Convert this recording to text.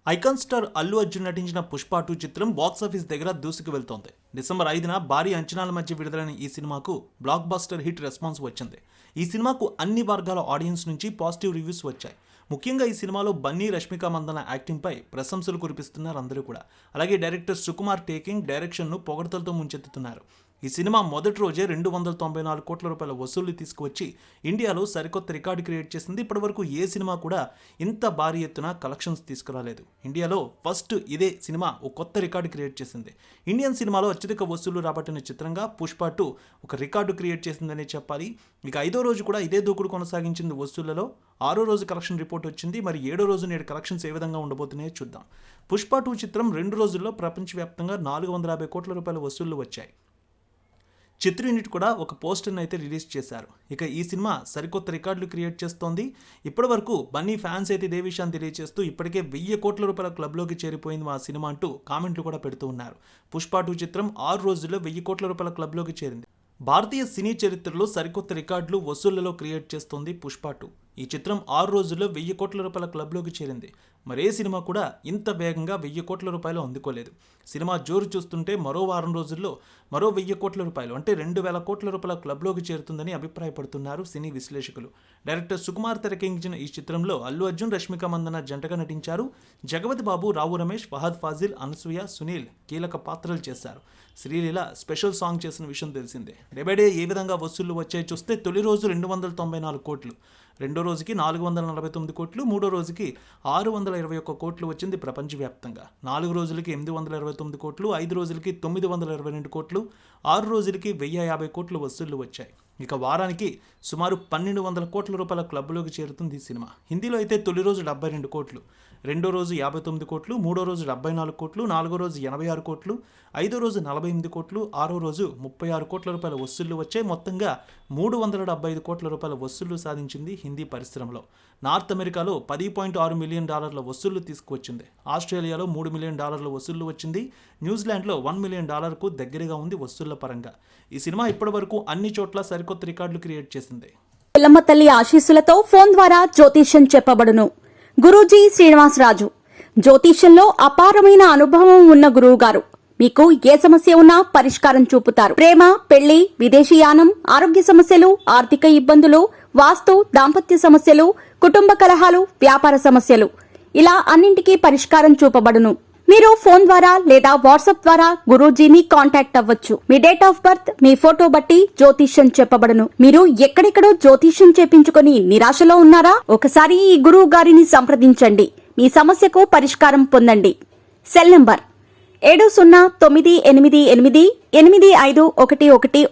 Icon star Allu Arjun నటించిన పుష్ప 2 చిత్రం box office దగ్గర దూసుకు వెళ్తోంది. డిసెంబర్ 5న భారీ అంచనాల మధ్య విడుదలైన ఈ సినిమాకు బ్లాక్ బస్టర్ హిట్ రెస్పాన్స్ వచ్చింది. ఈ సినిమాకు అన్ని వర్గాల ఆడియన్స్ నుంచి పాజిటివ్ రివ్యూస్ వచ్చాయి. ముఖ్యంగా ఈ సినిమాలో బన్నీ, రష్మిక మందన యాక్టింగ్ పై ప్రశంసలు కురిపిస్తున్నారు అందరూ కూడా. అలాగే డైరెక్టర్ సుకుమార్ టేకింగ్, డైరెక్షన్ను పొగడ్తలతో ముంచెత్తుతున్నారు. ఈ సినిమా మొదటి రోజే 294 కోట్ల రూపాయల వసూళ్లు తీసుకువచ్చి ఇండియాలో సరికొత్త రికార్డు క్రియేట్ చేసింది. ఇప్పటివరకు ఏ సినిమా కూడా ఇంత భారీ ఎత్తున కలెక్షన్స్ తీసుకురాలేదు. ఇండియాలో ఫస్ట్ ఇదే సినిమా ఒక కొత్త రికార్డు క్రియేట్ చేసింది. ఇండియన్ సినిమాలో అత్యధిక వసూళ్లు రాబట్టిన చిత్రంగా పుష్ప 2 ఒక రికార్డు క్రియేట్ చేసిందనే చెప్పాలి. ఇక 5వ రోజు కూడా ఇదే దూకుడు కొనసాగించింది వసూళ్లలో. 6వ రోజు కలెక్షన్ రిపోర్ట్ వచ్చింది. మరి 7వ రోజు నేడు కలెక్షన్స్ ఏ విధంగా ఉండబోతున్నాయో చూద్దాం. పుష్ప 2 చిత్రం 2 రోజుల్లో ప్రపంచవ్యాప్తంగా 450 కోట్ల రూపాయల వసూళ్లు వచ్చాయి. చిత్ర యూనిట్ కూడా ఒక పోస్టర్ని అయితే రిలీజ్ చేశారు. ఇక ఈ సినిమా సరికొత్త రికార్డులు క్రియేట్ చేస్తోంది. ఇప్పటి వరకు బన్నీ ఫ్యాన్స్ అయితే ఇదే విషయాన్ని తెలియజేస్తూ ఇప్పటికే 1000 కోట్ల రూపాయల క్లబ్లోకి చేరిపోయింది మా సినిమా అంటూ కామెంట్లు కూడా పెడుతూ ఉన్నారు. పుష్ప 2 చిత్రం 6 రోజుల్లో 1000 కోట్ల రూపాయల క్లబ్లోకి చేరింది. భారతీయ సినీ చరిత్రలో సరికొత్త రికార్డులు వసూళ్లలో క్రియేట్ చేస్తోంది పుష్ప 2. ఈ చిత్రం 6 రోజుల్లో 1000 కోట్ల రూపాయల క్లబ్లోకి చేరింది. మరే సినిమా కూడా ఇంత వేగంగా 1000 కోట్ల రూపాయలు అందుకోలేదు. సినిమా జోరు చూస్తుంటే మరో వారం రోజుల్లో మరో 1000 కోట్ల రూపాయలు అంటే 2000 కోట్ల రూపాయల క్లబ్లోకి చేరుతుందని అభిప్రాయపడుతున్నారు సినీ విశ్లేషకులు. డైరెక్టర్ సుకుమార్ తెరకెక్కించిన ఈ చిత్రంలో అల్లు అర్జున్, రష్మిక మందన జంటగా నటించారు. జగపతి బాబు, రావు రమేష్, ఫహద్ ఫాజిల్, అనసూయ, సునీల్ కీలక పాత్రలు చేశారు. శ్రీలీల స్పెషల్ సాంగ్ చేసిన విషయం తెలిసిందే. డే బై డే ఏ విధంగా వసూళ్లు వచ్చాయి చూస్తే తొలి రోజు 294 కోట్లు, రెండో రోజుకి 449 కోట్లు, మూడో రోజుకి 621 కోట్లు వచ్చింది ప్రపంచవ్యాప్తంగా. 4 రోజులకి 829 కోట్లు, 5 రోజులకి 922 కోట్లు, 6 రోజులకి 1050 కోట్లు వసూళ్లు వచ్చాయి. ఇక వారానికి సుమారు 1200 కోట్ల రూపాయల క్లబ్లోకి చేరుతుంది ఈ సినిమా. హిందీలో అయితే తొలి రోజు 72 కోట్లు, రెండో రోజు 59 కోట్లు, మూడో రోజు 74 కోట్లు, నాలుగో రోజు 86 కోట్లు, 5వ రోజు 48 కోట్లు, 6వ రోజు 36 కోట్ల రూపాయల వసూళ్లు వచ్చాయి. మొత్తంగా 375 కోట్ల రూపాయల వసూళ్లు సాధించింది హిందీ పరిశ్రమలో. నార్త్ అమెరికాలో $10.6 మిలియన్ వసూళ్లు తీసుకువచ్చింది. ఆస్ట్రేలియాలో $3 మిలియన్ వసూళ్లు వచ్చింది. న్యూజిలాండ్లో $1 మిలియన్ దగ్గరగా ఉంది వసూళ్ల పరంగా. ఈ సినిమా ఇప్పటి వరకు అన్ని చోట్ల సరికొత్త రికార్డులు క్రియేట్ చేసింది. ఎల్లమ్మ తల్లి ఆశీస్సులతో ఫోన్ ద్వారా జ్యోతిష్యం చెప్పబడును. గురూజీ శ్రీనివాసరాజు జ్యోతిష్యంలో అపారమైన అనుభవం ఉన్న గురువు గారు మీకు ఏ సమస్య ఉన్నా పరిష్కారం చూపుతారు. ప్రేమ, పెళ్లి, విదేశీయానం, ఆరోగ్య సమస్యలు, ఆర్థిక ఇబ్బందులు, వాస్తు, దాంపత్య సమస్యలు, కుటుంబ కలహాలు, వ్యాపార సమస్యలు ఇలా అన్నింటికీ పరిష్కారం చూపబడును. మీరు ఫోన్ ద్వారా లేదా వాట్సాప్ ద్వారా గురూజీని కాంటాక్ట్ అవ్వచ్చు. మీ డేట్ ఆఫ్ బర్త్, మీ ఫోటో బట్టి జ్యోతిష్యం చెప్పబడును. మీరు ఎక్కడెక్కడో జ్యోతిష్యం చేపించుకొని నిరాశలో ఉన్నారా? ఒకసారి ఈ గురువు గారిని సంప్రదించండి. మీ సమస్యకు పరిష్కారం పొందండి. Cell number 7098888511